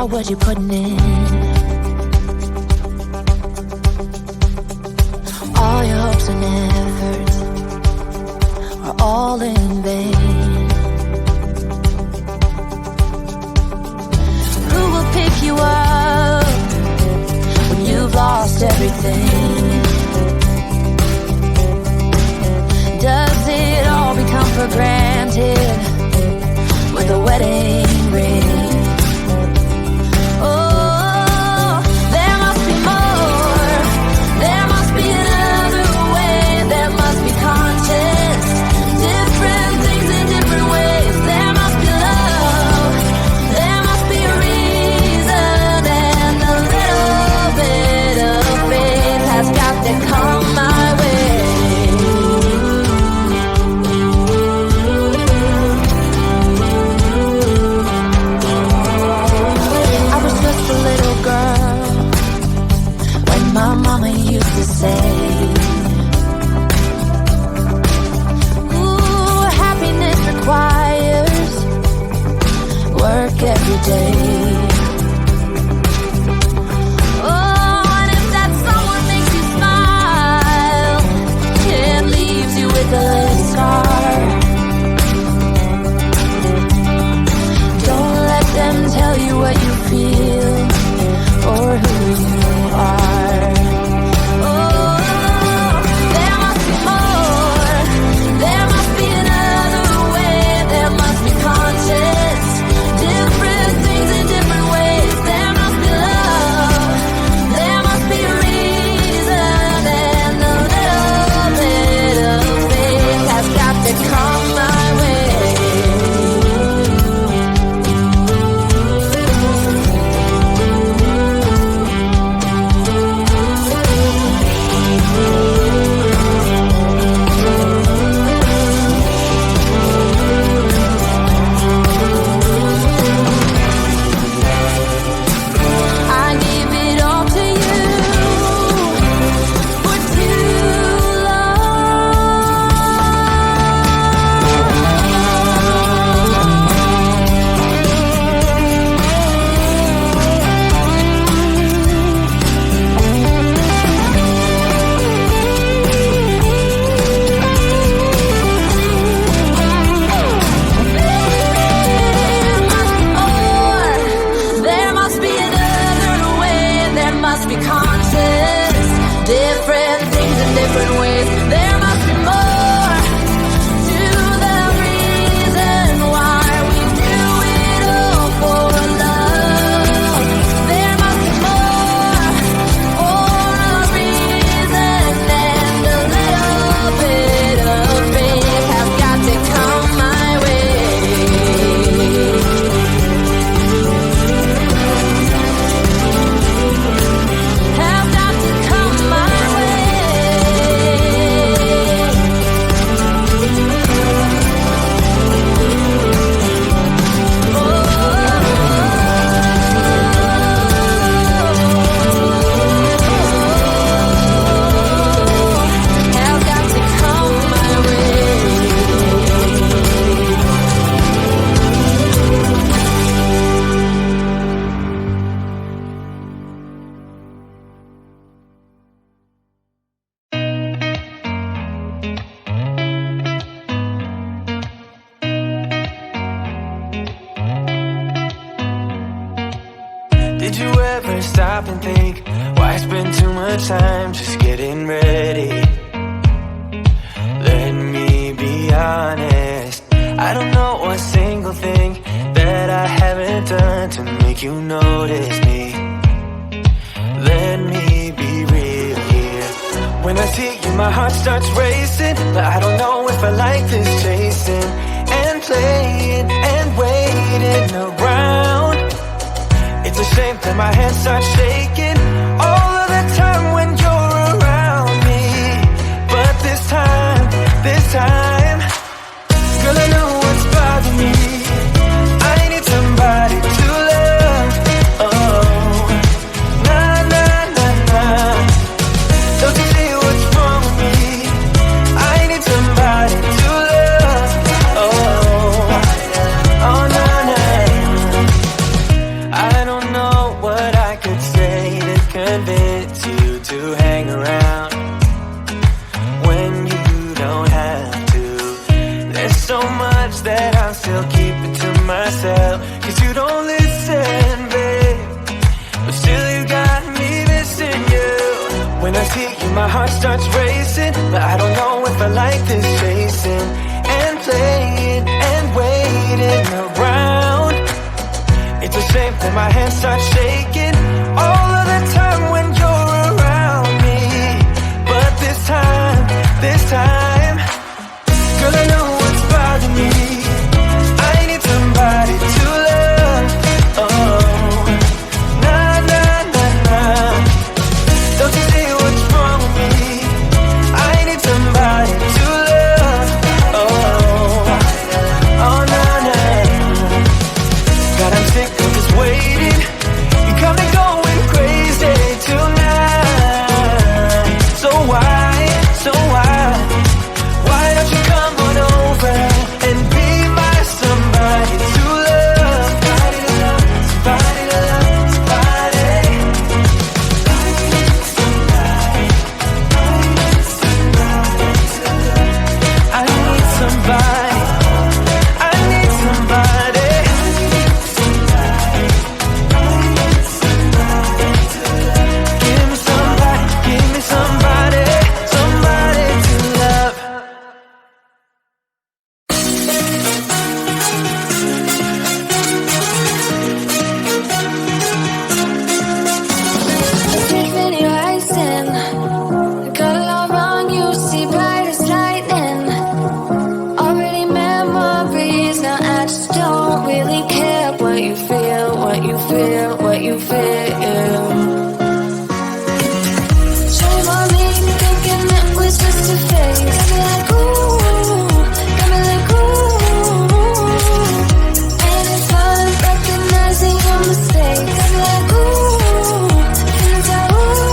What you're putting in, all your hopes and efforts are all in vain. Who will pick you up when you've lost everything? Does it all become for granted with a wedding ring? Every day. Oh, and if that someone makes you smile, it leaves you with a scar. Don't let them tell you what you feel or who you are. Oh, there must be more. There must be another way. There must be conscience. Different things in different ways. There must be love. There must be a reason, and a little bit of faith has got to come my way. Did you ever stop and think, why spend too much time just getting ready? Let me be honest, I don't know a single thing that I haven't done to make you notice me. Let me be real here. When I see you, my heart starts racing, but I don't know if I like this chasing and playing and waiting around. It's a shame that my hands start shaking all of the time when you're around me. But still keep it to myself, 'cause you don't listen, babe. But still you got me missing you. When I see you, my heart starts racing, but I don't know if I like this chasing and playing and waiting around. It's a shame that my hands start shaking all of the time when you're around me. But this time, girl, I know what's bothering me. I need somebody to love. Oh, nah, nah, nah, nah. Don't you see what's wrong with me? I need somebody to love. Oh, oh, nah, nah. God, I'm sick of just waiting. You got me going crazy tonight. So why don't you come on over and be my somebody to love? Somebody to love, somebody to love, somebody. I need somebody. I need somebody. Give me somebody, give me somebody, somebody to love. Many rising, got a lot wrong. You see bright as lightning. Already memories. Now I just don't really care what you feel, what you feel, what you feel. Shame on me, thinking it was just a phase. Got me like ooh, got me like ooh. And it's fun recognizing your mistakes. Got me like ooh, feeling so ooh.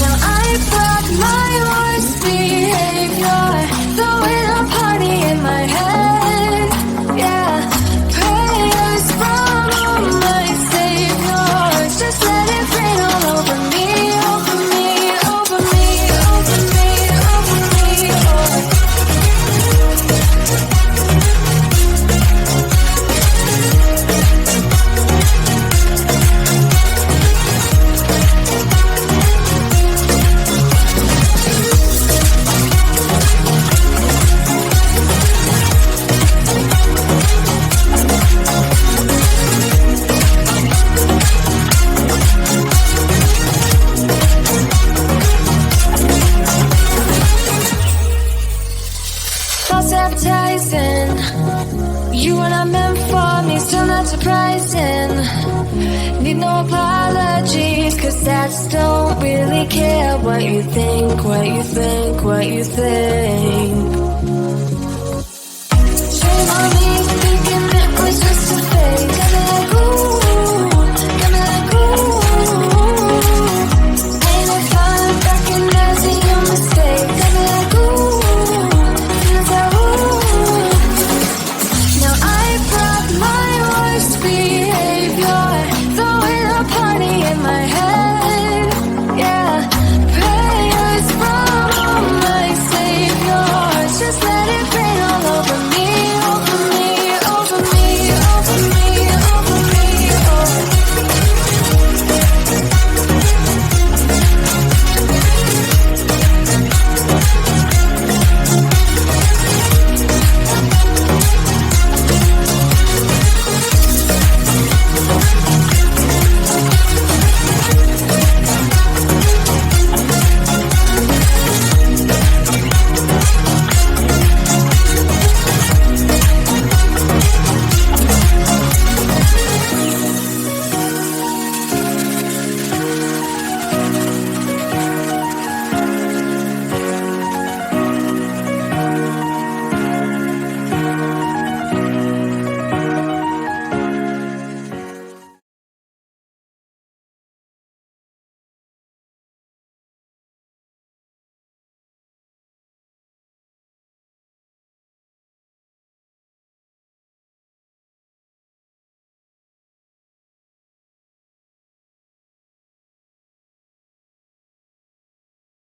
Now I brought my worst behavior, throwing a party in my head. Yeah, prayers from my saviors. Just let it rain all over me, over me, over me, over me, over me. Self-sabotaging. You were not meant for me, still not surprising. Need no apologies, 'cause I just don't really care what you think, what you think, what you think. Shame on me, thinking it was just a